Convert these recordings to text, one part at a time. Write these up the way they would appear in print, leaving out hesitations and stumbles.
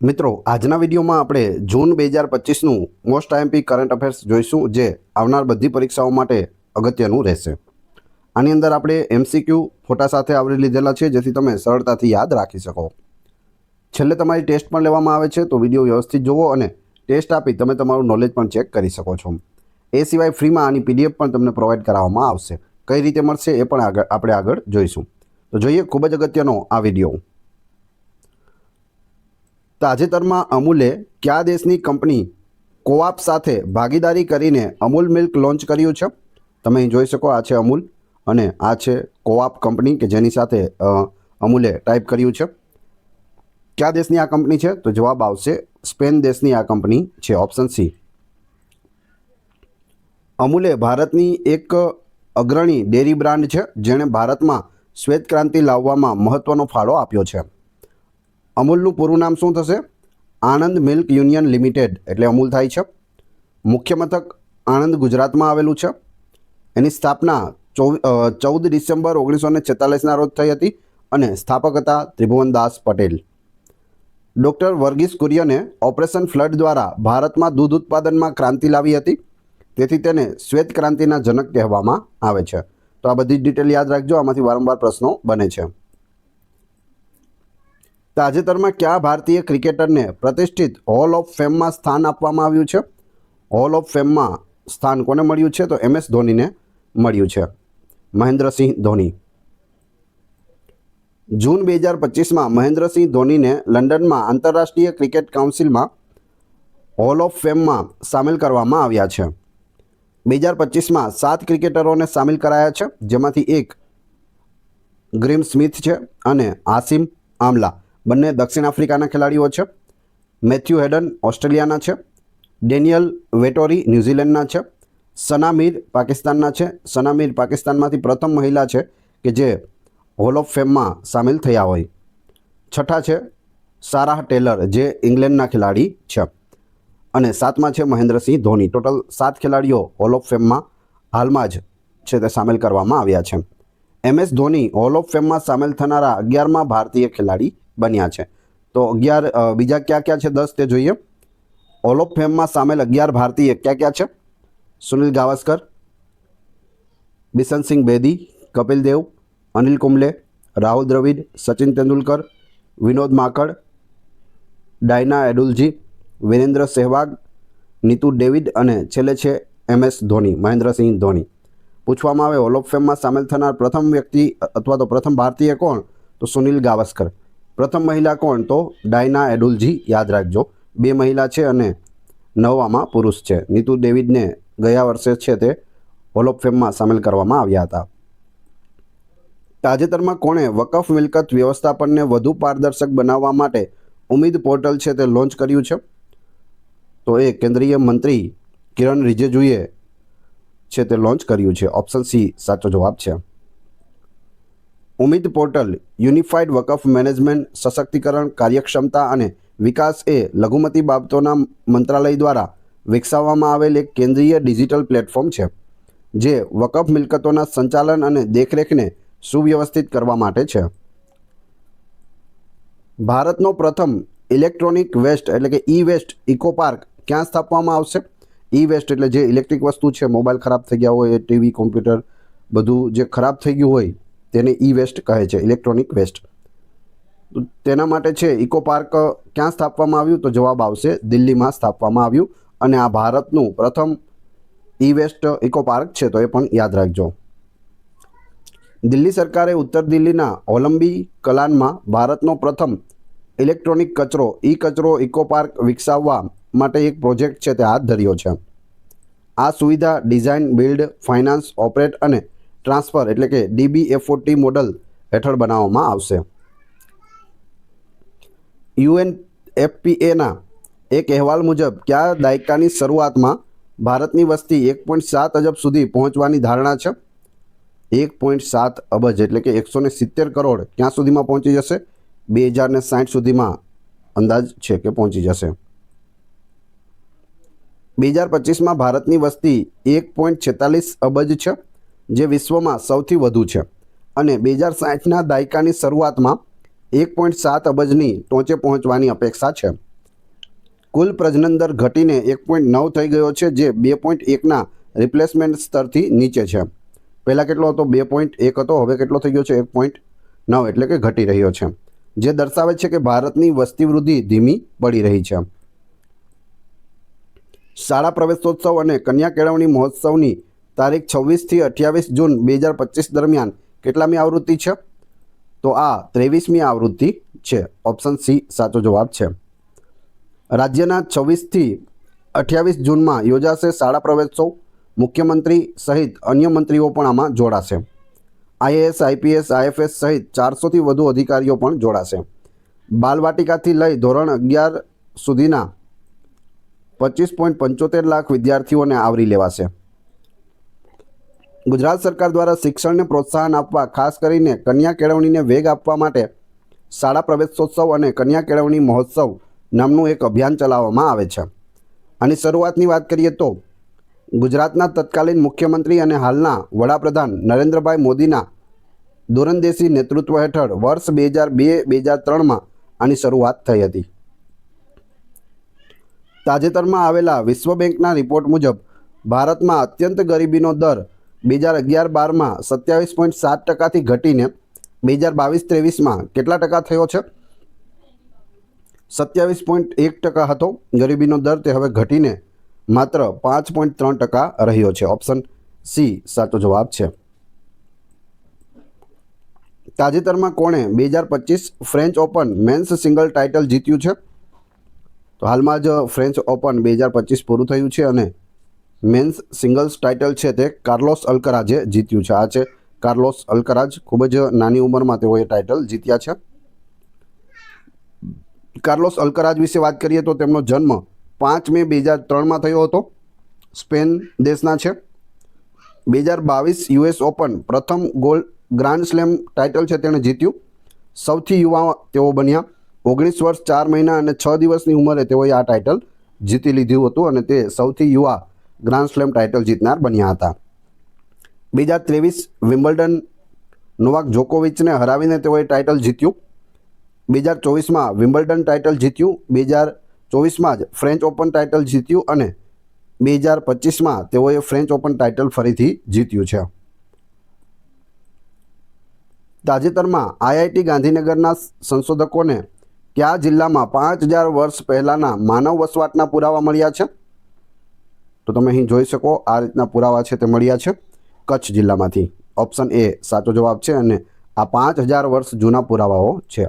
મિત્રો આજના વિડીયોમાં આપણે જૂન 2025નું મોસ્ટ આઈએમપી કરંટ અફેર્સ જોઈશું, જે આવનાર બધી પરીક્ષાઓ માટે અગત્યનું રહેશે. આની અંદર આપણે એમસીક્યુ ફોટા સાથે આવરી લીધેલા છે, જેથી તમે સરળતાથી યાદ રાખી શકો. છેલ્લે તમારી ટેસ્ટ પણ લેવામાં આવે છે, તો વિડીયો વ્યવસ્થિત જુઓ અને ટેસ્ટ આપી તમે તમારું નોલેજ પણ ચેક કરી શકો છો. એ સિવાય ફ્રીમાં આની પીડીએફ પણ તમને પ્રોવાઈડ કરાવવામાં આવશે. કઈ રીતે મળશે એ પણ આપણે આગળ જોઈશું. તો જોઈએ ખૂબ જ અગત્યનો આ વિડીયો. તાજેતરમાં અમૂલે કયા દેશની કંપની કોઆપ સાથે ભાગીદારી કરીને અમૂલ મિલ્ક લોન્ચ કર્યું છે? તમે અહીં જોઈ શકો, આ છે અમૂલ અને આ છે કોઆપ કંપની કે જેની સાથે અમૂલે ટાઈપ કર્યું છે. કયા દેશની આ કંપની છે? તો જવાબ આવશે સ્પેન દેશની આ કંપની છે, ઓપ્શન સી. અમૂલે ભારતની એક અગ્રણી ડેરી બ્રાન્ડ છે, જેણે ભારતમાં શ્વેત ક્રાંતિ લાવવામાં મહત્ત્વનો ફાળો આપ્યો છે. અમૂલનું પૂરું નામ શું થશે? આણંદ મિલ્ક યુનિયન લિમિટેડ, એટલે અમૂલ થાય છે. મુખ્ય મથક આણંદ, ગુજરાતમાં આવેલું છે. એની સ્થાપના 14 ડિસેમ્બર 1946ના રોજ થઈ હતી અને સ્થાપક હતા ત્રિભુવનદાસ પટેલ. ડૉક્ટર વર્ગીસ કુરિયને ઓપરેશન ફ્લડ દ્વારા ભારતમાં દૂધ ઉત્પાદનમાં ક્રાંતિ લાવી હતી, તેથી તેને શ્વેત ક્રાંતિના જનક કહેવામાં આવે છે. તો આ બધી જ ડિટેલ યાદ રાખજો, આમાંથી વારંવાર પ્રશ્નો બને છે. તાજેતરમાં કયા ભારતીય ક્રિકેટરને પ્રતિષ્ઠિત હોલ ઓફ ફેમમાં સ્થાન આપવામાં આવ્યું છે? હોલ ઓફ ફેમમાં સ્થાન કોને મળ્યું છે? તો MS ધોનીને મળ્યું છે, મહેન્દ્રસિંહ ધોની. જૂન 2025માં મહેન્દ્રસિંહ ધોનીને લંડનમાં આંતરરાષ્ટ્રીય ક્રિકેટ કાઉન્સિલમાં હોલ ઓફ ફેમમાં સામેલ કરવામાં આવ્યા છે. 2025માં 7 ક્રિકેટરોને સામેલ કરાયા છે, જેમાંથી એક ગ્રીમ સ્મિથ છે અને આસિમ આમલા, બંને દક્ષિણ આફ્રિકાના ખેલાડીઓ છે. મેથ્યુ હેડન ઓસ્ટ્રેલિયાના છે. ડેનિયલ વેટોરી ન્યૂઝીલેન્ડના છે. સના મીર પાકિસ્તાનના છે. સના મીર પાકિસ્તાનમાંથી પ્રથમ મહિલા છે કે જે હોલ ઓફ ફેમમાં સામેલ થયા હોય. છઠ્ઠા છે સારાહ ટેલર, જે ઇંગ્લેન્ડના ખેલાડી છે. અને સાતમા છે મહેન્દ્રસિંહ ધોની. ટોટલ 7 ખેલાડીઓ હોલ ઓફ ફેમમાં હાલમાં જ છે તે સામેલ કરવામાં આવ્યા છે. MS ધોની હોલ ઓફ ફેમમાં સામેલ થનારા 11મા ભારતીય ખેલાડી બન્યા છે. તો 11 બીજા ક્યાં ક્યાં છે? 10 તે જોઈએ. હોલ ઓફ ફેમમાં સામેલ 11 ભારતીય ક્યાં ક્યાં છે? સુનિલ ગાવસ્કર, બિશનસિંહ બેદી, કપિલ દેવ, અનિલ કુંબલે, રાહુલ દ્રવિડ, સચિન તેંડુલકર, વિનોદ માકડ, ડાયના એડુલજી, વિરેન્દ્ર સહેવાગ, નીતુ ડેવિડ અને છેલ્લે છે MS ધોની, મહેન્દ્રસિંહ ધોની. પૂછવામાં આવે હોલ ઓફ ફેમમાં સામેલ થનાર પ્રથમ વ્યક્તિ અથવા તો પ્રથમ ભારતીય કોણ? તો સુનિલ ગાવસ્કર. પ્રથમ મહિલા કોણ? તો ડાયના એડુલજી. યાદ રાખજો, 2 મહિલા છે અને 9માં પુરુષ છે. નીતુ ડેવિડને ગયા વર્ષે છે તે હોલ ઓફ ફેમમાં સામેલ કરવામાં આવ્યા હતા. તાજેતરમાં કોણે વકફ મિલકત વ્યવસ્થાપનને વધુ પારદર્શક બનાવવા માટે ઉમ્મીદ પોર્ટલ છે તે લોન્ચ કર્યું છે? તો એ કેન્દ્રીય મંત્રી કિરણ રિજિજુએ છે તે લોન્ચ કર્યું છે. ઓપ્શન સી સાચો જવાબ છે. ઉમ્મીદ પોર્ટલ યુનિફાઈડ વકફ મેનેજમેન્ટ, સશક્તિકરણ, કાર્યક્ષમતા અને વિકાસ એ લઘુમતી બાબતોના મંત્રાલય દ્વારા વિકસાવવામાં આવેલ એક કેન્દ્રીય ડિજિટલ પ્લેટફોર્મ છે, જે વકફ મિલકતોના સંચાલન અને દેખરેખને સુવ્યવસ્થિત કરવા માટે છે. ભારતનો પ્રથમ ઇલેક્ટ્રોનિક વેસ્ટ એટલે કે ઈ વેસ્ટ ઇકો પાર્ક ક્યાં સ્થાપવામાં આવશે? ઈ વેસ્ટ એટલે જે ઇલેક્ટ્રિક વસ્તુ છે, મોબાઈલ ખરાબ થઈ ગયા હોય, ટીવી, કોમ્પ્યુટર, બધું જે ખરાબ થઈ ગયું હોય તેને ઈ વેસ્ટ કહે છે, ઇલેક્ટ્રોનિક વેસ્ટ. તેના માટે છે ઇકો પાર્ક ક્યાં સ્થાપવામાં આવ્યું? તો જવાબ આવશે દિલ્હીમાં સ્થાપવામાં આવ્યું અને આ ભારતનું પ્રથમ ઈ વેસ્ટ ઇકો પાર્ક છે, તો એ પણ યાદ રાખજો. દિલ્હી સરકારે ઉત્તર દિલ્હીના ઓલંબી કલાનમાં ભારતનો પ્રથમ ઇલેક્ટ્રોનિક કચરો ઇકો પાર્ક વિકસાવવા માટે એક પ્રોજેક્ટ છે તે હાથ ધર્યો છે. આ સુવિધા ડિઝાઇન, બિલ્ડ, ફાઇનાન્સ, ઓપરેટ અને ટ્રાન્સફર એટલે કે DBFOT મોડલ હેઠળ બનાવવામાં આવશે. UNFPAના એક અહેવાલ મુજબ કયા દાયકાની શરૂઆતમાં ભારતની વસ્તી 1.7 અબજ સુધી પહોંચવાની ધારણા છે? 1.7 અબજ એટલે કે 170 કરોડ ક્યાં સુધીમાં પહોંચી જશે? 2060 સુધીમાં અંદાજ છે કે પહોંચી જશે. 2025માં ભારતની વસ્તી 1.46 અબજ છે, જે વિશ્વમાં સૌથી વધુ છે અને 2060ના દાયકાની શરૂઆતમાં 1.7 અબજની ટોચે પહોંચવાની અપેક્ષા છે. કુલ પ્રજનન દર ઘટીને 1.9 થઈ ગયો છે, જે 2.1ના રિપ્લેસમેન્ટ સ્તરથી નીચે છે. પહેલાં કેટલો હતો? 2.1 હતો, હવે કેટલો થઈ ગયો છે? 1.9, એટલે કે ઘટી રહ્યો છે, જે દર્શાવે છે કે ભારતની વસ્તી વૃદ્ધિ ધીમી પડી રહી છે. શાળા પ્રવેશોત્સવ અને કન્યા કેળવણી મહોત્સવની તારીખ 26 થી 28 જૂન 2025 દરમિયાન કેટલામી આવૃત્તિ છે? તો આ 23મી આવૃત્તિ છે. ઓપ્શન સી સાચો જવાબ છે. રાજ્યના 26 થી 28 જૂનમાં યોજાશે શાળા પ્રવેશોત્સવ. મુખ્યમંત્રી સહિત અન્ય મંત્રીઓ પણ આમાં જોડાશે. IAS, IPS, IFS સહિત 400થી વધુ અધિકારીઓ પણ જોડાશે. બાલવાટિકાથી લઈ ધોરણ 11 સુધીના 25.75 લાખ વિદ્યાર્થીઓને આવરી લેવાશે. ગુજરાત સરકાર દ્વારા શિક્ષણને પ્રોત્સાહન આપવા, ખાસ કરીને કન્યા કેળવણીને વેગ આપવા માટે શાળા પ્રવેશોત્સવ અને કન્યા કેળવણી મહોત્સવ નામનું એક અભિયાન ચલાવવામાં આવે છે. આની શરૂઆતની વાત કરીએ તો ગુજરાતના તત્કાલીન મુખ્યમંત્રી અને હાલના વડાપ્રધાન નરેન્દ્રભાઈ મોદીના દૂરંદેશી નેતૃત્વ હેઠળ વર્ષ 2002-2003માં આની શરૂઆત થઈ હતી. તાજેતરમાં આવેલા વિશ્વ બેંકના રિપોર્ટ મુજબ ભારતમાં અત્યંત ગરીબીનો દર 2011-12માં 27.7%થી ઘટીને 2022-23માં કેટલા ટકા થયો છે? 27.1% હતો ગરીબીનો દર, તે હવે ઘટીને માત્ર 5.3% રહ્યો છે. ઓપ્શન સી સાચો જવાબ છે. તાજેતરમાં કોણે 2025 French Open men's single title જીત્યું છે? તો હાલમાં જ ફ્રેન્ચ ઓપન 2025 પૂરું થયું છે અને મેન્સ સિંગલ્સ ટાઇટલ છે તે કાર્લોસ અલ્કરાજે જીત્યું છે. આ છે કાર્લોસ અલ્કરાજ. ખૂબ જ નાની ઉંમરમાં તેઓએ ટાઇટલ જીત્યા છે. કાર્લોસ અલ્કરાજ વિશે વાત કરીએ તો તેમનો જન્મ 5 મે 2003માં થયો હતો. સ્પેન દેશના છે. 2022 US ઓપન પ્રથમ ગ્રાન્ડ સ્લેમ ટાઇટલ છે તેણે જીત્યું. સૌથી યુવા તેઓ બન્યા. 19 વર્ષ 4 મહિના અને 6 દિવસની ઉંમરે તેઓએ આ ટાઇટલ જીતી લીધું હતું અને તે સૌથી યુવા ગ્રાન્ડ સ્લેમ ટાઇટલ જીતનાર બન્યા હતા. 2023 વિમ્બલ્ડન નોવાક જોકોવિચને હરાવીને તેઓએ ટાઇટલ જીત્યું. 2024માં વિમ્બલ્ડન ટાઇટલ જીત્યું. 2024માં જ ફ્રેન્ચ ઓપન ટાઇટલ જીત્યું અને 2025માં તેઓએ ફ્રેન્ચ ઓપન ટાઇટલ ફરીથી જીત્યું છે. તાજેતરમાં IIT ગાંધીનગરના સંશોધકોને કયા જિલ્લામાં 5000 વર્ષ પહેલાંના માનવ વસવાટના પુરાવા મળ્યા છે? તો તમે અહીં જોઈ શકો આ રીતના પુરાવા છે તે મળ્યા છે કચ્છ જિલ્લામાંથી. ઓપ્શન એ સાચો જવાબ છે અને આ 5000 વર્ષ જૂના પુરાવાઓ છે.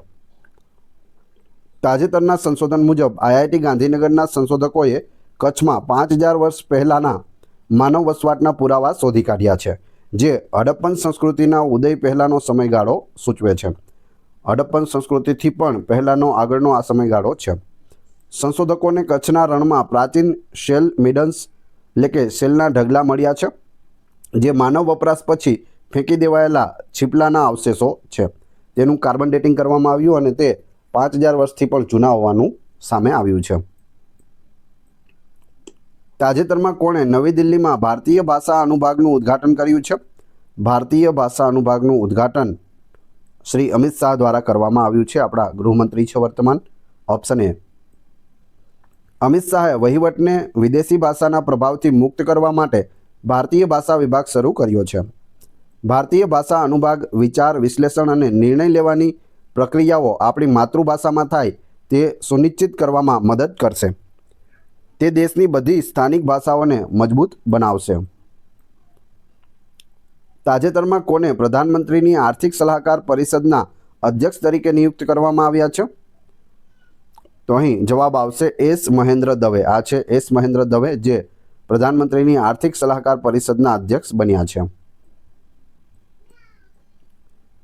તાજેતરના સંશોધન મુજબ IIT ગાંધીનગરના સંશોધકોએ કચ્છમાં 5000 વર્ષ પહેલાંના માનવ વસવાટના પુરાવા શોધી કાઢ્યા છે, જે હડપ્પન સંસ્કૃતિના ઉદય પહેલાંનો સમયગાળો સૂચવે છે. હડપ્પન સંસ્કૃતિથી પણ પહેલાંનો આગળનો આ સમયગાળો છે. સંશોધકોને કચ્છના રણમાં પ્રાચીન શેલ મિડન્સ એટલે કે શેલના ઢગલા મળ્યા છે, જે માનવ વપરાશ પછી ફેંકી દેવાયેલા છીપલાના અવશેષો છે. તેનું કાર્બન ડેટિંગ કરવામાં આવ્યું અને તે 5000 વર્ષથી પણ જૂના હોવાનું સામે આવ્યું છે. તાજેતરમાં કોણે નવી દિલ્હીમાં ભારતીય ભાષા અનુભાગનું ઉદ્ઘાટન કર્યું છે? ભારતીય ભાષા અનુભાગનું ઉદ્ઘાટન શ્રી અમિત શાહ દ્વારા કરવામાં આવ્યું છે. આપણા ગૃહમંત્રી છે વર્તમાન. Option A. અમિત શાહે વહીવટને વિદેશી ભાષાના પ્રભાવથી મુક્ત કરવા માટે ભારતીય ભાષા વિભાગ શરૂ કર્યો છે. ભારતીય ભાષા અનુભાગ વિચાર, વિશ્લેષણ અને નિર્ણય લેવાની પ્રક્રિયાઓ આપણી માતૃભાષામાં થાય તે સુનિશ્ચિત કરવામાં મદદ કરશે. તે દેશની બધી સ્થાનિક ભાષાઓને મજબૂત બનાવશે. તાજેતરમાં કોને પ્રધાનમંત્રીની આર્થિક સલાહકાર પરિષદના અધ્યક્ષ તરીકે નિયુક્ત કરવામાં આવ્યા છે? તો અહીં જવાબ આવશે એસ મહેન્દ્ર દવે. આ છે એસ મહેન્દ્ર દવે, જે પ્રધાનમંત્રીની આર્થિક સલાહકાર પરિષદના અધ્યક્ષ બન્યા છે.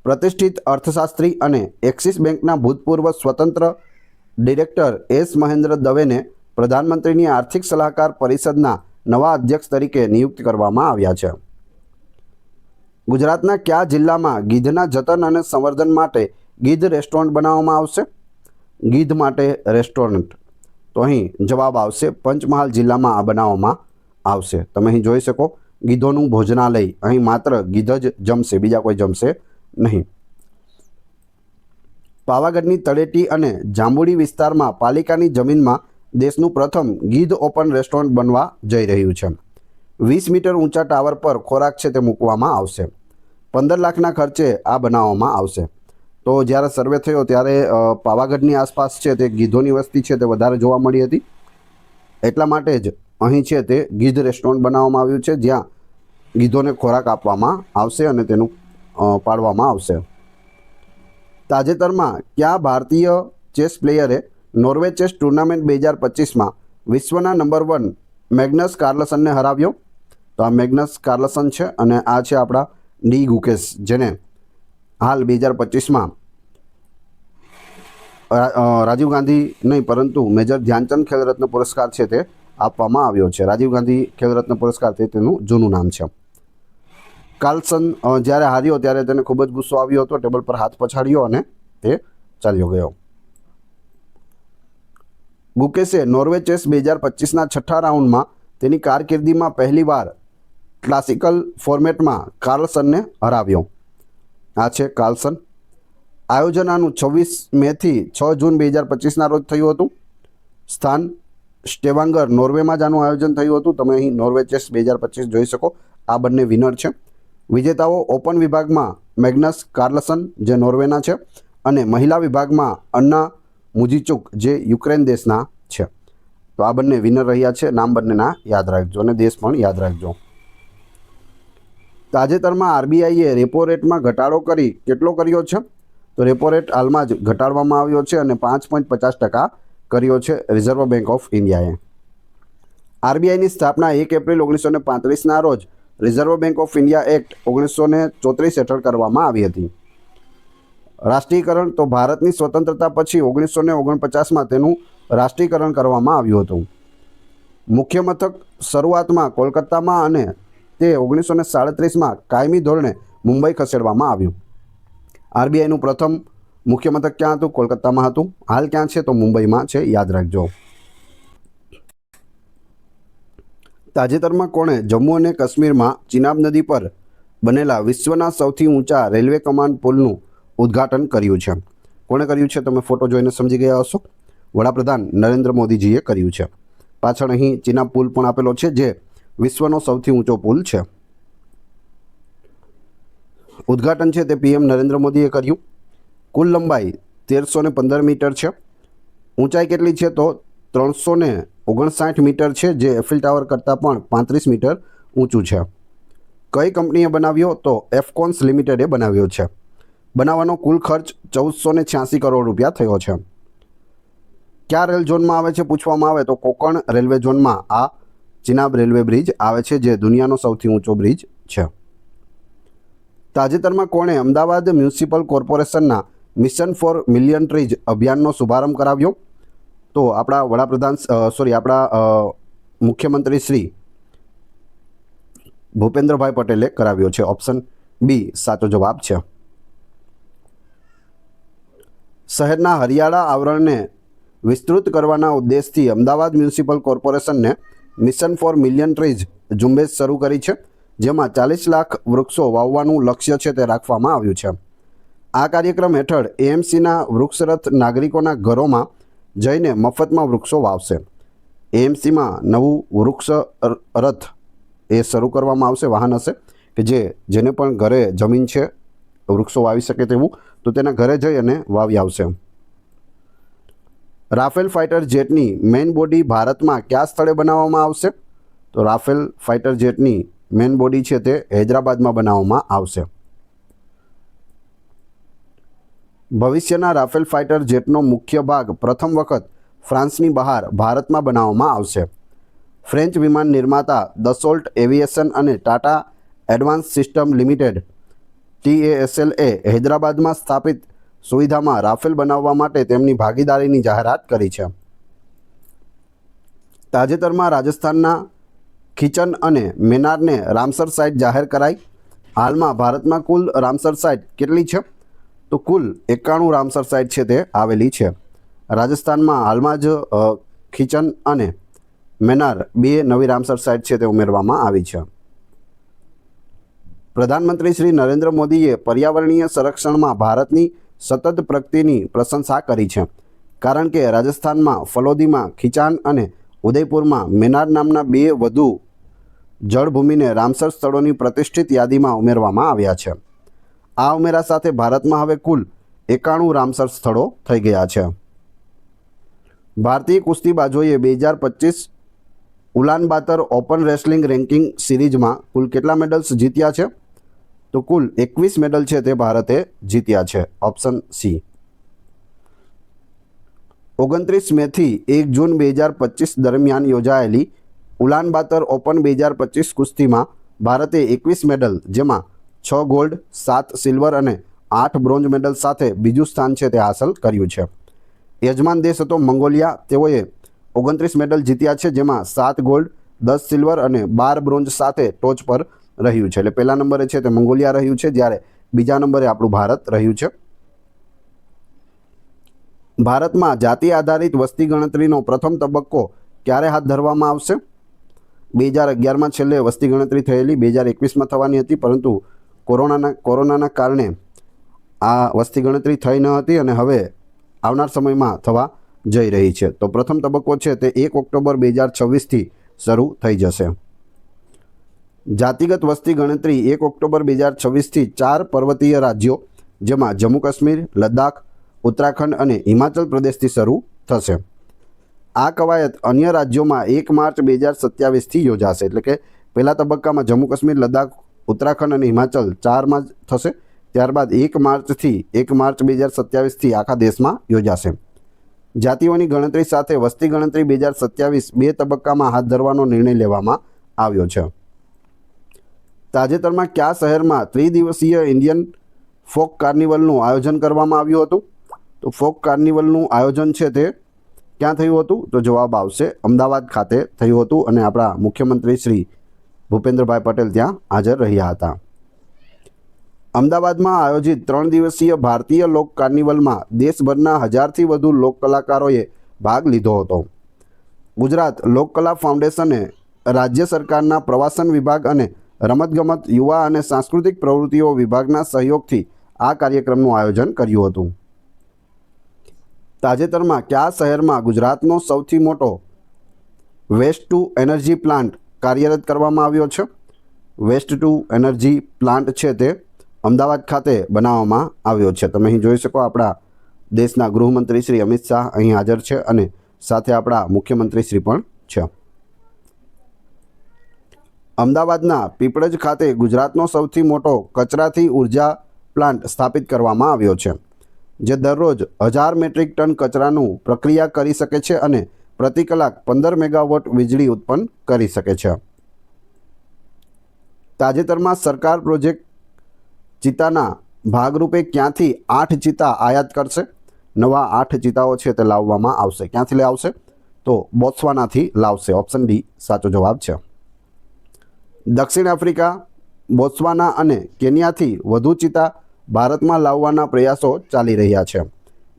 પ્રતિષ્ઠિત અર્થશાસ્ત્રી અને એક્સિસ બેંકના ભૂતપૂર્વ સ્વતંત્ર ડિરેક્ટર એસ મહેન્દ્ર દવેને પ્રધાનમંત્રીની આર્થિક સલાહકાર પરિષદના નવા અધ્યક્ષ તરીકે નિયુક્ત કરવામાં આવ્યા છે. ગુજરાતના કયા જિલ્લામાં ગીધના જતન અને સંવર્ધન માટે ગીધ રેસ્ટોરન્ટ બનાવવામાં આવશે? ગીધ માટે રેસ્ટોરન્ટ. તો અહીં જવાબ આવશે પંચમહાલ જિલ્લામાં આ બનાવવામાં આવશે. તમે અહીં જોઈ શકો ગીધોનું ભોજનાલય. અહીં માત્ર ગીધ જ જમશે, બીજા કોઈ જમશે નહીં. પાવાગઢની તળેટી અને જાંબુડી વિસ્તારમાં પાલિકાની જમીનમાં દેશનું પ્રથમ ગીધ ઓપન રેસ્ટોરન્ટ બનવા જઈ રહ્યું છે. 20 મીટર ઊંચા ટાવર પર ખોરાક છે તે મૂકવામાં આવશે. 15 લાખના ખર્ચે આ બનાવવામાં આવશે. તો જ્યારે સર્વે થયો ત્યારે પાવાગઢની આસપાસ છે તે ગીધોની વસ્તી છે તે વધારે જોવા મળી હતી. એટલા માટે જ અહીં છે તે ગીધ રેસ્ટોરન્ટ બનાવવામાં આવ્યું છે, જ્યાં ગીધોને ખોરાક આપવામાં આવશે અને તેનું પાડવામાં આવશે. તાજેતરમાં કયા ભારતીય ચેસ પ્લેયરે નોર્વે ચેસ ટુર્નામેન્ટ 2025માં વિશ્વના નંબર 1 મેગ્નસ કાર્લસનને હરાવ્યો? તો આ મેગ્નસ કાર્લસન છે અને આ છે આપણા ડી ગુકેશ, જેને હાલ 2025માં રાજીવ ગાંધી નહીં પરંતુ મેજર ધ્યાનચંદ ખેલરત્ન પુરસ્કાર છે તે આપવામાં આવ્યો છે. રાજીવ ગાંધી ખેલરત્ન પુરસ્કાર તે તેનું જૂનું નામ છે. કાર્લસન જ્યારે હાર્યો ત્યારે તેને ખૂબ જ ગુસ્સો આવ્યો હતો, ટેબલ પર હાથ પછાડ્યો અને તે ચાલ્યો ગયો. ગુકેશે નોર્વે ચેસ 2025ના છઠ્ઠા રાઉન્ડમાં તેની કારકિર્દીમાં પહેલીવાર ક્લાસિકલ ફોર્મેટમાં કાર્લસનને હરાવ્યો. આ છે કાર્લસન. આયોજન આનું 26 મેથી 6 જૂન 2025ના રોજ થયું હતું. સ્થાન સ્ટેવાંગર, નોર્વેમાં જ આનું આયોજન થયું હતું. તમે અહીં નોર્વે ચેસ 2025 જોઈ શકો. આ બંને વિનર છે. વિજેતાઓ ઓપન વિભાગમાં મેગ્નસ કાર્લસન જે નોર્વેના છે અને મહિલા વિભાગમાં અન્ના મુજીચુક જે યુક્રેન દેશના છે. તો આ બંને વિનર રહ્યા છે. નામ બંનેના યાદ રાખજો અને દેશ પણ યાદ રાખજો. તાજેતરમાં આરબીઆઈએ રેપો રેટમાં ઘટાડો કરી કેટલો કર્યો છે? તો રેપો રેટ હાલમાં જ ઘટાડવામાં આવ્યો છે અને 5.50% કર્યો છે રિઝર્વ બેંક ઓફ ઇન્ડિયાએ. આરબીઆઈની સ્થાપના 1 એપ્રિલ 1935ના રોજ reserve bank of India act 1934 હેઠળ કરવામાં આવી હતી. રાષ્ટ્રીયકરણ તો ભારતની સ્વતંત્રતા પછી 1949માં તેનું રાષ્ટ્રીયકરણ કરવામાં આવ્યું હતું. મુખ્ય મથક શરૂઆતમાં કોલકાતામાં અને તે 1937માં કાયમી ધોરણે મુંબઈ ખસેડવામાં આવ્યું. આરબીઆઈનું પ્રથમ મુખ્ય મથક ક્યાં હતું? કોલકાતામાં હતું. હાલ ક્યાં છે? તો મુંબઈમાં છે, યાદ રાખજો. તાજેતરમાં કોણે જમ્મુ અને કાશ્મીરમાં ચિનાબ નદી પર બનેલા વિશ્વના સૌથી ઊંચા રેલવે કમાન્ડ પુલનું ઉદ્ઘાટન કર્યું છે? કોણે કર્યું છે? તમે ફોટો જોઈને સમજી ગયા હશો. વડાપ્રધાન નરેન્દ્ર મોદીજીએ કર્યું છે. પાછળ અહીં ચિનાબ પુલ પણ આપેલો છે, જે વિશ્વનો સૌથી ઊંચો પુલ છે. ઉદ્ઘાટન છે તે પીએમ નરેન્દ્ર મોદીએ કર્યું. કુલ લંબાઈ 1315 મીટર છે. ઊંચાઈ કેટલી છે? તો 359 મીટર છે, જે એફિલ ટાવર કરતાં પણ 35 મીટર ઊંચું છે. કઈ કંપનીએ બનાવ્યો? તો એફકોન્સ લિમિટેડે બનાવ્યો છે. બનાવવાનો કુલ ખર્ચ 1486 કરોડ રૂપિયા થયો છે. કયા રેલ ઝોનમાં આવે છે પૂછવામાં આવે તો કોકણ રેલવે ઝોનમાં આ ચિનાબ રેલવે બ્રિજ આવે છે, જે દુનિયાનો સૌથી ઊંચો બ્રિજ છે. તાજેતરમાં કોણે અમદાવાદ મ્યુનિસિપલ કોર્પોરેશનના મિશન ફોર મિલિયન ટ્રીઝ અભિયાનનો શુભારંભ કરાવ્યો? તો આપણા આપણા મુખ્યમંત્રી શ્રી ભૂપેન્દ્રભાઈ પટેલે કરાવ્યો છે. ઓપ્શન બી સાચો જવાબ છે. શહેરના હરિયાળા આવરણને વિસ્તૃત કરવાના ઉદ્દેશથી અમદાવાદ મ્યુનિસિપલ કોર્પોરેશનને મિશન ફોર મિલિયન ટ્રીઝ ઝુંબેશ શરૂ કરી છે, જેમાં 40 લાખ વૃક્ષો વાવવાનું લક્ષ્ય છે તે રાખવામાં આવ્યું છે. આ કાર્યક્રમ હેઠળ એએમસીના વૃક્ષરથ નાગરિકોના ઘરોમાં જઈને મફતમાં વૃક્ષો વાવશે. એએમસીમાં નવું વૃક્ષ રથ એ શરૂ કરવામાં આવશે. વાહન હશે કે જેને પણ ઘરે જમીન છે વૃક્ષો વાવી શકે તેવું, તો તેના ઘરે જઈ અને વાવી આવશે. રાફેલ ફાઇટર જેટની મેઇન બોડી ભારતમાં કયા સ્થળે બનાવવામાં આવશે? તો રાફેલ ફાઇટર જેટની મેઇન બોડી છે તે હૈદરાબાદમાં બનાવવામાં આવશે. ભવિષ્યના રાફેલ ફાઇટર જેટનો મુખ્ય ભાગ પ્રથમ વખત ફ્રાન્સની બહાર ભારતમાં બનાવવામાં આવશે. ફ્રેન્ચ વિમાન નિર્માતા દસોલ્ટ એવિએશન અને ટાટા એડવાન્સ સિસ્ટમ લિમિટેડ TASLએ હૈદરાબાદમાં સ્થાપિત સુવિધામાં રાફેલ બનાવવા માટે તેમની ભાગીદારીની જાહેરાત કરી છે. તાજેતરમાં રાજસ્થાનના ખીચન અને મેનારને રામસર સાઇટ જાહેર કરાઈ. હાલમાં ભારતમાં કુલ રામસર સાઇટ કેટલી છે? તો કુલ 91 રામસર સાઇટ છે તે આવેલી છે. રાજસ્થાનમાં હાલમાં જ ખીચન અને મેનાર 2 નવી રામસર સાઇટ છે તે ઉમેરવામાં આવી છે. પ્રધાનમંત્રી શ્રી નરેન્દ્ર મોદીએ પર્યાવરણીય સંરક્ષણમાં ભારતની સતત પ્રગતિની પ્રશંસા કરી છે. કારણ કે રાજસ્થાનમાં ફલોદીમાં ખીચાન અને ઉદયપુરમાં મેનાર નામના 2 વધુ જળભૂમિને રામસર સ્થળોની પ્રતિષ્ઠિત યાદીમાં ઉમેરવામાં આવ્યા છે. આ ઉમેરા સાથે ભારતમાં હવે કુલ 91 રામસર સ્થળો થઈ ગયા છે. ભારતીય કુસ્તીબાજોએ 2025 ઉલાનબાતર ઓપન રેસલિંગ રેન્કિંગ સિરીઝમાં કુલ કેટલા મેડલ્સ જીત્યા છે? તો કુલ 21 મેડલ છે તે ભારતે જીત્યા છે. Option C. 29 મેથી 1 જૂન 2025 દરમિયાન યોજાયેલી ઉલાનબાતર ઓપન 2025 કુસ્તીમાં ભારતે 21 મેડલ, જેમાં 6 ગોલ્ડ, 7 સિલ્વર અને 8 બ્રોન્ઝ મેડલ સાથે બીજું સ્થાન છે તે હાંસલ કર્યું છે. યજમાન દેશ હતો મંગોલિયા. તેઓએ 29 મેડલ જીત્યા છે, જેમાં 7 ગોલ્ડ, 10 સિલ્વર અને 12 બ્રોન્ઝ સાથે ટોચ પર રહ્યું છે. એટલે પહેલા નંબરે છે તે મંગોલિયા રહ્યું છે, જ્યારે બીજા નંબરે આપણું ભારત રહ્યું છે. ભારતમાં જાતિ આધારિત વસ્તી ગણતરીનો પ્રથમ તબક્કો ક્યારે હાથ ધરવામાં આવશે? 2011માં છેલ્લે વસ્તી ગણતરી થયેલી, 2021માં થવાની હતી, પરંતુ કોરોનાના કારણે આ વસ્તી ગણતરી થઈ ન હતી અને હવે આવનાર સમયમાં થવા જઈ રહી છે. તો પ્રથમ તબક્કો છે તે 1 ઓક્ટોબર 2026થી શરૂ થઈ જશે. જાતિગત વસ્તી ગણતરી 1 ઓક્ટોબર 2026થી 4 પર્વતીય રાજ્યો, જેમાં જમ્મુ કાશ્મીર, લદ્દાખ, ઉત્તરાખંડ અને હિમાચલ પ્રદેશથી શરૂ થશે. આ કવાયત અન્ય રાજ્યોમાં 1 માર્ચ 2027થી યોજાશે. એટલે કે પહેલા તબક્કામાં જમ્મુ કાશ્મીર, લદ્દાખ, ઉત્તરાખંડ અને હિમાચલ 4માં થશે. ત્યારબાદ 1 માર્ચથી 1 માર્ચ 2027થી આખા દેશમાં યોજાશે. જાતિઓની ગણતરી સાથે વસ્તી ગણતરી 2027 2 તબક્કામાં હાથ ધરવાનો નિર્ણય લેવામાં આવ્યો છે. તાજેતરમાં કયા શહેરમાં 3 દિવસીય ઇન્ડિયન ફોક કાર્નિવલનું આયોજન કરવામાં આવ્યું હતું? તો ફોક કાર્નિવલનું આયોજન છે તે ક્યાં થયું હતું? તો જવાબ આવશે અમદાવાદ ખાતે થયું હતું અને આપણા મુખ્યમંત્રી શ્રી ભૂપેન્દ્રભાઈ પટેલ ત્યાં હાજર રહ્યા હતા. અમદાવાદમાં આયોજિત 3 દિવસીય ભારતીય લોક કાર્નિવલમાં દેશભરના 1000થી વધુ લોક કલાકારોએ ભાગ લીધો હતો. ગુજરાત લોકકલા ફાઉન્ડેશને રાજ્ય સરકારના પ્રવાસન વિભાગ અને રમતગમત, યુવા અને સાંસ્કૃતિક પ્રવૃત્તિઓ વિભાગના સહયોગથી આ કાર્યક્રમનું આયોજન કર્યું હતું. તાજેતરમાં કયા શહેરમાં ગુજરાતનો સૌથી મોટો વેસ્ટ ટુ એનર્જી પ્લાન્ટ કાર્યરત કરવામાં આવ્યો છે? વેસ્ટ ટુ એનર્જી પ્લાન્ટ છે તે અમદાવાદ ખાતે બનાવવામાં આવ્યો છે. તમે અહીં જોઈ શકો આપણા દેશના ગૃહમંત્રી શ્રી અમિત શાહ અહીં હાજર છે અને સાથે આપણા મુખ્યમંત્રી શ્રી પણ છે. અમદાવાદના પીપળજ ખાતે ગુજરાતનો સૌથી મોટો કચરાથી ઉર્જા પ્લાન્ટ સ્થાપિત કરવામાં આવ્યો છે, જે દરરોજ 1000 મેટ્રિક ટન કચરાનું પ્રક્રિયા કરી શકે છે અને પ્રતિ કલાક 15 મેગાવોટ વીજળી ઉત્પન્ન કરી શકે છે. તાજેતરમાં સરકાર પ્રોજેક્ટ ચિત્તાના ભાગરૂપે ક્યાંથી 8 ચિત્તા આયાત કરશે? નવા 8 ચિત્તાઓ છે તે લાવવામાં આવશે. ક્યાંથી લાવશે? તો બોત્સવાનાથી લાવશે. ઓપ્શન ડી સાચો જવાબ છે. દક્ષિણ આફ્રિકા, બોત્સવાના અને કેન્યાથી વધુ ચિત્તા ભારતમાં લાવવાના પ્રયાસો ચાલી રહ્યા છે.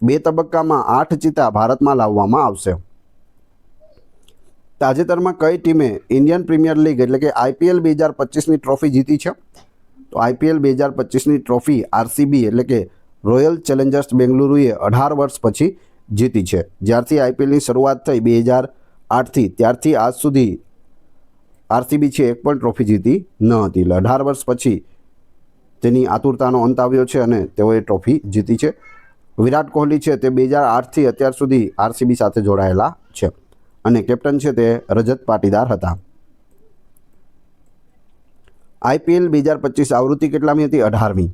2 તબક્કામાં 8 ચિત્તા ભારતમાં લાવવામાં આવશે. તાજેતરમાં કઈ ટીમે ઇન્ડિયન પ્રીમિયર લીગ એટલે કે IPL 2025ની ટ્રોફી જીતી છે? તો IPL 2025ની ટ્રોફી RCB એટલે કે રોયલ ચેલેન્જર્સ બેંગલુરુએ 18 વર્ષ પછી જીતી છે. જ્યારથી IPLની શરૂઆત થઈ 2008થી ત્યારથી આજ સુધી RCB છે એક પણ ટ્રોફી જીતી ન હતી. એટલે 18 વર્ષ પછી તેની આતુરતાનો અંત આવ્યો છે અને તેઓએ ટ્રોફી જીતી છે. વિરાટ કોહલી છે તે 2008થી અત્યાર સુધી RCB સાથે જોડાયેલા છે અને કેપ્ટન છે તે રજત પાટીદાર હતા. IPL 2025 આવૃત્તિ કેટલામી હતી? 18મી.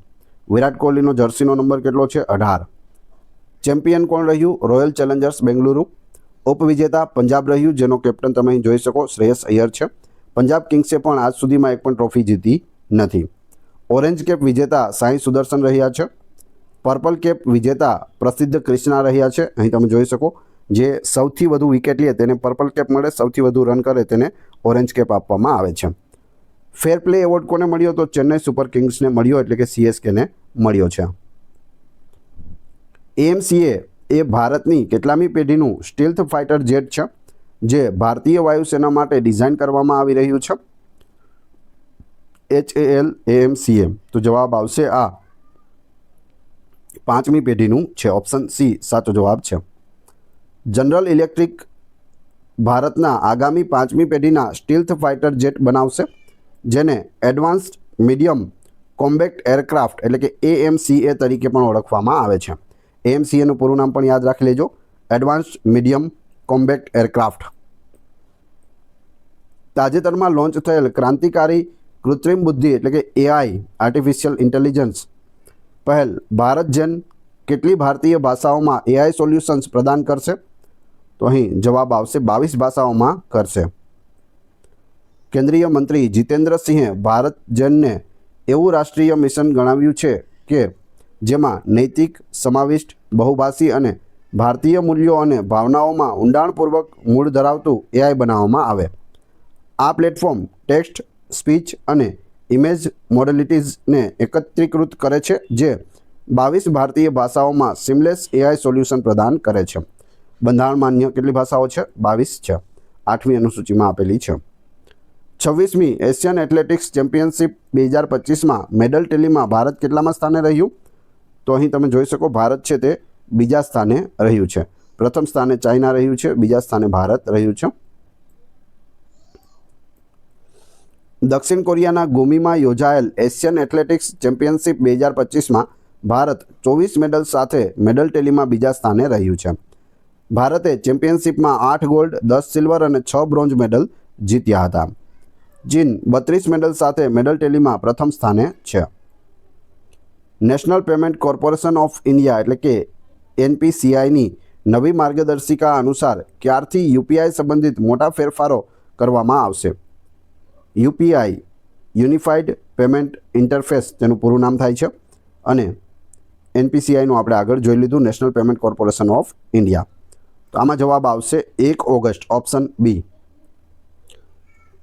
વિરાટ કોહલીનો જર્સીનો નંબર કેટલો છે? 18. ચેમ્પિયન કોણ રહ્યું? Royal Challengers Bengaluru. ઉપવિજેતા પંજાબ રહ્યું, જેનો કેપ્ટન તમે અહીં જોઈ શકો શ્રેયસ અય્યર છે. પંજાબ કિંગ્સે પણ આજ સુધીમાં એક પણ ટ્રોફી જીતી નથી. ઓરેન્જ કેપ વિજેતા સાઈ સુદર્શન રહ્યા છે. પર્પલ કેપ વિજેતા પ્રસિદ્ધ ક્રિષ્ના રહ્યા છે. અહીં તમે જોઈ શકો જે સૌથી વધુ વિકેટ લે તેને પર્પલ કેપ મળે, સૌથી વધુ રન કરે તેને ઓરેન્જ કેપ આપવામાં આવે છે. ફેર પ્લે એવોર્ડ કોને મળ્યો? તો ચેન્નઈ સુપર કિંગ્સને મળ્યો, એટલે કે CSKને મળ્યો છે. AMCA એ ભારતની કેટલામી પેઢીનું સ્ટીલ્થ ફાઇટર જેટ છે જે ભારતીય વાયુસેના માટે ડિઝાઇન કરવામાં આવી રહ્યું છે? HAL AMCA. તો જવાબ આવશે આ 5મી પેઢીનું છે. ઓપ્શન સી સાચો જવાબ છે. જનરલ ઇલેક્ટ્રિક ભારતના આગામી 5મી પેઢીના સ્ટીલ્થ ફાઇટર જેટ બનાવશે, જેને એડવાન્સ્ડ મીડિયમ કોમ્બેક્ટ એરક્રાફ્ટ એટલે કે AMCA તરીકે પણ ઓળખવામાં આવે છે. AMCAનું પૂરું નામ પણ યાદ રાખી લેજો, એડવાન્સ્ડ મીડિયમ કોમ્બેક્ટ એરક્રાફ્ટ. તાજેતરમાં લોન્ચ થયેલ ક્રાંતિકારી કૃત્રિમ બુદ્ધિ એટલે કે AI આર્ટિફિશિયલ ઇન્ટેલિજન્સ પહેલ ભારત જેન કેટલી ભારતીય ભાષાઓમાં AI સોલ્યુશન્સ પ્રદાન કરશે? તો અહીં જવાબ આવશે 22 ભાષાઓમાં કરશે. કેન્દ્રીય મંત્રી જીતેન્દ્રસિંહે ભારત જેનને એવું રાષ્ટ્રીય મિશન ગણાવ્યું છે કે જેમાં નૈતિક, સમાવિષ્ટ, બહુભાષી અને ભારતીય મૂલ્યો અને ભાવનાઓમાં ઊંડાણપૂર્વક મૂળ ધરાવતું AI બનાવવામાં આવે. આ પ્લેટફોર્મ ટેક્સ્ટ, સ્પીચ અને ઇમેજ મોડેલિટીઝને એકત્રીકૃત કરે છે, જે 22 ભારતીય ભાષાઓમાં સિમલેસ AI સોલ્યુશન પ્રદાન કરે છે. બંધારણ માન્ય કેટલી ભાષાઓ છે? 22 છે. 8મી અનુસૂચિમાં આપેલી છે. 26મી એશિયન એથ્લેટિક્સ ચેમ્પિયનશિપ 2025માં મેડલ ટેલીમાં ભારત કેટલામાં સ્થાને રહ્યું? તો અહીં તમે જોઈ શકો ભારત છે તે બીજા સ્થાને રહ્યું છે. પ્રથમ સ્થાને ચાઇના રહ્યું છે, બીજા સ્થાને ભારત રહ્યું છે. દક્ષિણ કોરિયાના ગુમીમાં યોજાયેલ એશિયન એથ્લેટિક્સ ચેમ્પિયનશિપ 2025માં ભારત 24 મેડલ સાથે મેડલ ટેલીમાં બીજા સ્થાને રહ્યું છે. ભારતે ચેમ્પિયનશિપમાં 8 ગોલ્ડ, 10 સિલ્વર અને 6 બ્રોન્ઝ મેડલ જીત્યા હતા. ચીન 32 મેડલ સાથે મેડલ ટેલીમાં પ્રથમ સ્થાને છે. National payment corporation of India એટલે કે NPCIની નવી માર્ગદર્શિકા અનુસાર ક્યારથી UPI સંબંધિત મોટા ફેરફારો કરવામાં આવશે? UPI યુનિફાઈડ પેમેન્ટ ઇન્ટરફેસ તેનું પૂરું નામ થાય છે, અને NPCIનું આપણે આગળ જોઈ લીધું, national payment corporation of India. તો આમાં જવાબ આવશે 1 ઓગસ્ટ, ઓપ્શન B.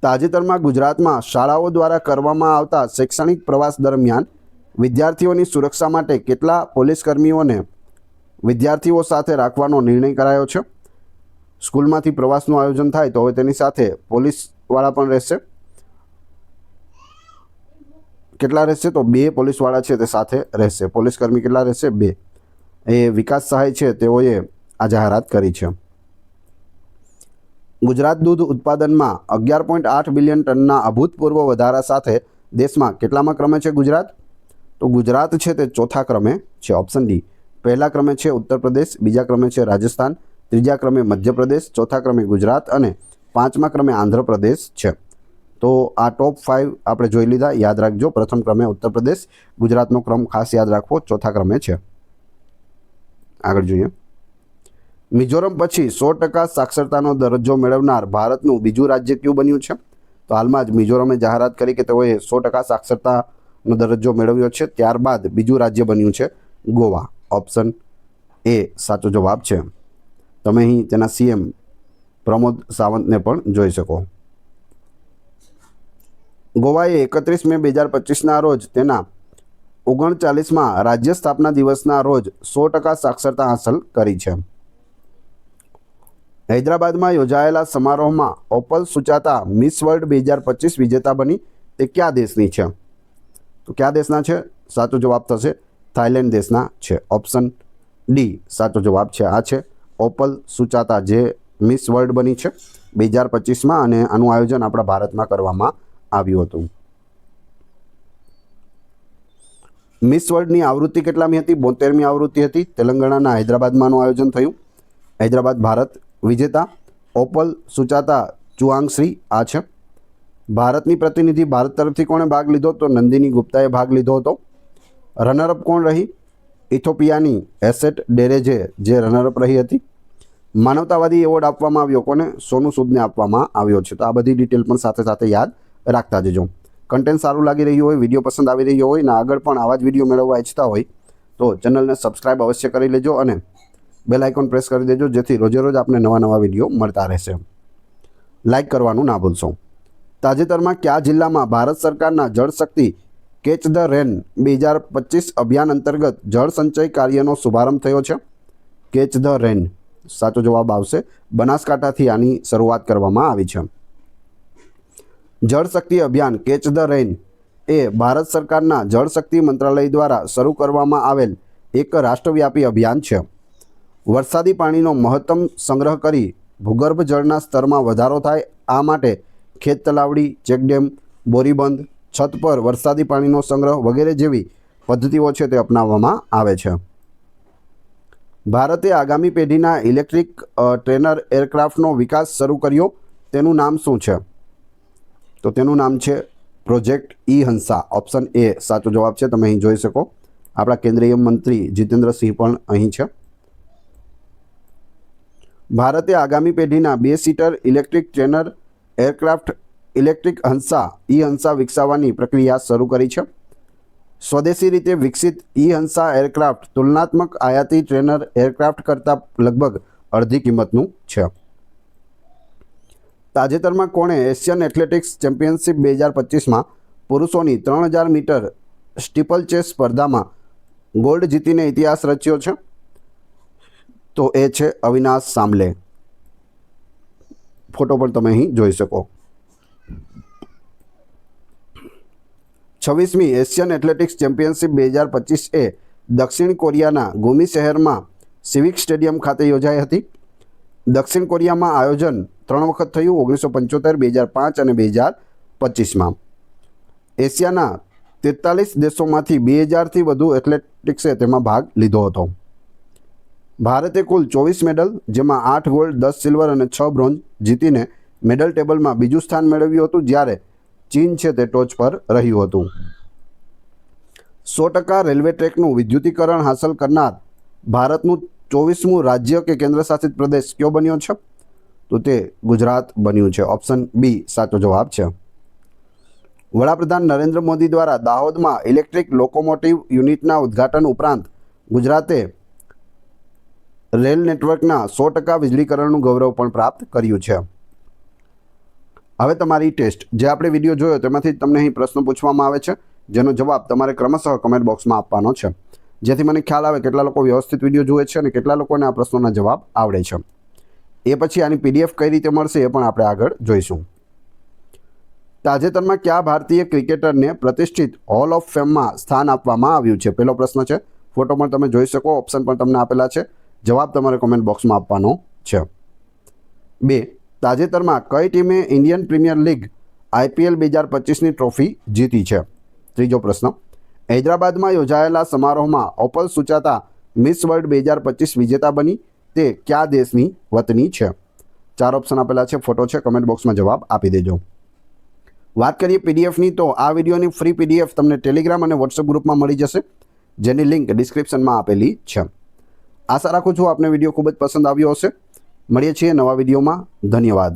તાજેતરમાં ગુજરાતમાં શાળાઓ દ્વારા કરવામાં આવતા શૈક્ષણિક પ્રવાસ દરમિયાન વિદ્યાર્થીઓની સુરક્ષા માટે કેટલા પોલીસ કર્મીઓને વિદ્યાર્થીઓ સાથે રાખવાનો નિર્ણય કરાયો છે? સ્કૂલમાંથી પ્રવાસનું આયોજન થાય તો હવે તેની સાથે પોલીસવાળા પણ રહેશે. કેટલા રહેશે? તો 2 પોલીસવાળા છે તે સાથે રહેશે. પોલીસકર્મી કેટલા રહેશે? 2. એ વિકાસ સહાય છે તેઓએ આ જાહેરાત કરી છે. ગુજરાત દૂધ ઉત્પાદનમાં 11.8 બિલિયન ટનના અભૂતપૂર્વ વધારા સાથે દેશમાં કેટલામાં ક્રમે છે ગુજરાત? તો ગુજરાત છે તે 4થા ક્રમે છે, ઓપ્શન D. પહેલા ક્રમે છે ઉત્તર પ્રદેશ, બીજા ક્રમે છે રાજસ્થાન, ત્રીજા ક્રમે મધ્યપ્રદેશ, ચોથા ક્રમે ગુજરાત અને 5મા ક્રમે આંધ્રપ્રદેશ છે. તો આ ટોપ 5 આપણે જોઈ લીધા, યાદ રાખજો. પ્રથમ ક્રમે ઉત્તર પ્રદેશ, ગુજરાતનો ક્રમ ખાસ યાદ રાખવો, ચોથા ક્રમે છે. આગળ જોઈએ. મિઝોરમ પછી 100% સાક્ષરતાનો દરજ્જો મેળવનાર ભારતનું બીજું રાજ્ય કયું બન્યું છે? તો હાલમાં જ મિઝોરમે જાહેરાત કરી કે તેઓએ 100% સાક્ષરતાનો દરજ્જો મેળવ્યો છે. ત્યારબાદ બીજું રાજ્ય બન્યું છે ગોવા. ઓપ્શન A સાચો જવાબ છે. તમે અહીં તેના CM પ્રમોદ સાવંતને પણ જોઈ શકો. ગોવાએ 31 મે 2025ના રોજ તેના 39મા રાજ્ય સ્થાપના દિવસના રોજ 100% સાક્ષરતા હાંસલ કરી છે. હૈદરાબાદમાં યોજાયેલા સમારોહમાં ઓપલ સુચાતા મિસ વર્લ્ડ 2025 વિજેતા બની. તે કયા દેશની છે? તો કયા દેશના છે? સાચો જવાબ થશે થાઈલેન્ડ દેશના છે. ઓપ્શન D સાચો જવાબ છે. આ છે ઓપલ સુચાતા જે મિસ વર્લ્ડ બની છે 2025માં, અને આનું આયોજન આપણા ભારતમાં કરવામાં આવ્યું હતું. મિસ વર્લ્ડની આવૃત્તિ કેટલામી હતી? 72મી આવૃત્તિ હતી. તેલંગાણાના હૈદરાબાદમાં આનું આયોજન થયું. હૈદરાબાદ ભારત વિજેતા. ઓપલ સુચાતા ચુઆંગશ્રી આ છે. ભારતની પ્રતિનિધિ ભારત તરફથી કોણે ભાગ લીધો? તો નંદિની ગુપ્તાએ ભાગ લીધો હતો. રનરઅપ કોણ રહી? ઇથોપિયાની એસેટ ડેરેજે જે રનરઅપ રહી હતી. માનવતાવાદી એવોર્ડ આપવામાં આવ્યો કોને? સોનુ સૂદને આપવામાં આવ્યો છે. તો આ બધી ડિટેલ પણ સાથે સાથે યાદ રાખતા જજો. કન્ટેન્ટ સારું લાગી રહ્યું હોય, વિડીયો પસંદ આવી રહ્યો હોય ને આગળ પણ આવા જ વિડીયો મેળવવા ઈચ્છતા હોય તો ચેનલને સબસ્ક્રાઈબ અવશ્ય કરી લેજો અને બેલ આઇકોન પ્રેસ કરી દેજો, જેથી રોજે રોજ આપણે નવા વિડીયો મળતા રહેશે. લાઇક કરવાનું ના ભૂલશો. તાજેતરમાં કયા જિલ્લામાં ભારત સરકારના જળશક્તિ કેચ ધ રેન 2025 અભિયાન અંતર્ગત જળ સંચય કાર્યનો શુભારંભ થયો છે? કેચ ધ રેન સાચો જવાબ આવશે. બનાસકાંઠાથી આની શરૂઆત કરવામાં આવી છે. જળશક્તિ અભિયાન કેચ ધ રેન એ ભારત સરકારના જળશક્તિ મંત્રાલય દ્વારા શરૂ કરવામાં આવેલ એક રાષ્ટ્રવ્યાપી અભિયાન છે. વરસાદી પાણીનો મહત્તમ સંગ્રહ કરી ભૂગર્ભ જળના સ્તરમાં વધારો થાય આ માટે ખેત તલાવડી, ચેકડેમ, બોરીબંધ, છત પર વરસાદી પાણીનો સંગ્રહ વગેરે જેવી પદ્ધતિઓ છે તે અપનાવવામાં આવે છે. ભારતે આગામી પેઢીના ઇલેક્ટ્રિક ટ્રેનર એરક્રાફ્ટનો વિકાસ શરૂ કર્યો, તેનું નામ શું છે? તો તેનું નામ છે પ્રોજેક્ટ ઈ-હંસા. ઓપ્શન એ સાચો જવાબ છે. તમે અહીં જોઈ શકો આપણા કેન્દ્રીય મંત્રી જીતેન્દ્રસિંહ પણ અહીં છે. ભારતે આગામી પેઢીના 2 seater electric trainer aircraft electric Hansa E-Hansa વિકસાવવાની પ્રક્રિયા શરૂ કરી છે. સ્વદેશી રીતે વિકસિત ઈ-હંસા એરક્રાફ્ટ તુલનાત્મક આયાતી ટ્રેનર એરક્રાફ્ટ કરતાં લગભગ અડધી કિંમતનું છે. તાજેતરમાં કોણે એશિયન એથ્લેટિક્સ ચેમ્પિયનશિપ 2025માં પુરુષોની 3000 મીટર સ્ટીપલ ચેસ સ્પર્ધામાં ગોલ્ડ જીતીને ઇતિહાસ રચ્યો છે? તો એ છે અવિનાશ સામલે. ફોટો પણ તમે અહીં જોઈ શકો. 26મી એશિયન એથ્લેટિક્સ ચેમ્પિયનશિપ 2025 એ દક્ષિણ કોરિયાના ગુમી શહેરમાં સિવિક સ્ટેડિયમ ખાતે યોજાઈ હતી. દક્ષિણ કોરિયામાં આયોજન 3 વખત થયું, 1975, 2005 અને 2025માં. એશિયાના 43 દેશોમાંથી 2000થી વધુ એથ્લેટિક્સે તેમાં ભાગ લીધો હતો. ભારતે કુલ 24 મેડલ, જેમાં 8 ગોલ્ડ, 10 સિલ્વર અને 6 બ્રોન્ઝ જીતીને મેડલ ટેબલમાં બીજું સ્થાન મેળવ્યું હતું, જ્યારે ચીન છે તે ટોચ પર રહ્યું હતું. 100% રેલવે ટ્રેકનું વિદ્યુતીકરણ હાંસલ કરનાર ભારતનું 24મું રાજ્ય કે કેન્દ્રશાસિત પ્રદેશ કયો બન્યો છે? તો તે ગુજરાત બન્યું છે. ઓપ્શન બી સાચો જવાબ છે. વડાપ્રધાન નરેન્દ્ર મોદી દ્વારા દાહોદમાં ઇલેક્ટ્રિક લોકોમોટિવ યુનિટના ઉદ્ઘાટન ઉપરાંત ગુજરાતે રેલ નેટવર્કના 100% વીજળીકરણનું ગૌરવ પણ પ્રાપ્ત કર્યું છે. હવે તમારી ટેસ્ટ, જે આપણે વિડીયો જોયો તેમાંથી તમને અહીં પ્રશ્નો પૂછવામાં આવે છે, જેનો જવાબ તમારે ક્રમશઃ કમેન્ટ બોક્સમાં આપવાનો છે, જેથી મને ખ્યાલ આવે કેટલા લોકો વ્યવસ્થિત વિડીયો જુએ છે અને કેટલા લોકોને આ પ્રશ્નોના જવાબ આવડે છે. એ પછી આની PDF કઈ રીતે મળશે એ પણ આપણે આગળ જોઈશું. તાજેતરમાં કયા ભારતીય ક્રિકેટરને પ્રતિષ્ઠિત હોલ ઓફ ફેમમાં સ્થાન આપવામાં આવ્યું છે? પહેલો પ્રશ્ન છે. ફોટો પણ તમે જોઈ શકો, ઓપ્શન પણ તમને આપેલા છે. જવાબ તમારે કોમેન્ટ બોક્સમાં આપવાનો છે. 2. તાજેતરમાં કઈ ટીમે ઇન્ડિયન પ્રીમિયર લીગ IPL 2025ની ટ્રોફી જીતી છે? ત્રીજો પ્રશ્ન. હૈદરાબાદમાં યોજાયેલા સમારોહમાં ઓપલ સુચાતા મિસ વર્લ્ડ 2025 વિજેતા બની, તે કયા દેશની વતની છે? 4 ઓપ્શન આપેલા છે. ફોટો છે, કમેન્ટ બોક્સમાં જવાબ આપી દેજો. વાત કરીએ PDFની, તો આ વિડીયોની ફ્રી PDF તમને ટેલિગ્રામ અને વોટ્સએપ ગ્રુપમાં મળી જશે, જેની લિંક ડિસ્ક્રિપ્શનમાં આપેલી છે. આશા રાખું છું આપને વિડીયો ખૂબ જ પસંદ આવ્યો હશે. મળીએ છીએ નવા વિડીયોમાં. ધન્યવાદ.